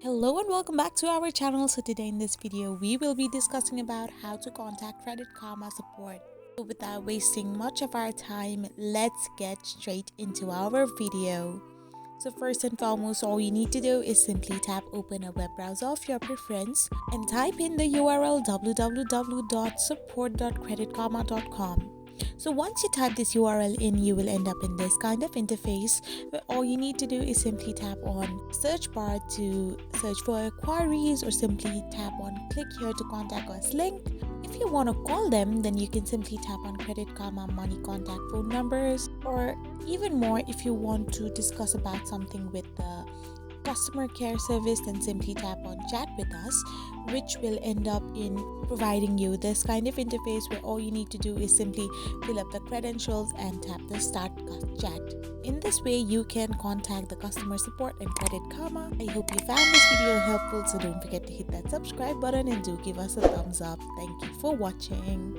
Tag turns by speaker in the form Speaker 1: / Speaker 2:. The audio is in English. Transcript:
Speaker 1: Hello and welcome back to our channel. So today in this video we will be discussing about how to contact Credit Karma support. So without wasting much of our time, let's get straight into our video. So first and foremost, all you need to do is simply tap open a web browser of your preference and type in the URL www.support.creditkarma.com. So once you type this URL in, you will end up in this kind of interface where all you need to do is simply tap on search bar to search for queries, or simply tap on click here to contact us link. If you want to call them, then you can simply tap on Credit Karma money contact phone numbers, or even more, if you want to discuss about something with the customer care service, then simply tap on chat with us, which will end up in providing you this kind of interface where all you need to do is simply fill up the credentials and tap the start chat. In this way you can contact the customer support and Credit Karma. I hope you found this video helpful, so don't forget to hit that subscribe button and do give us a thumbs up. Thank you for watching.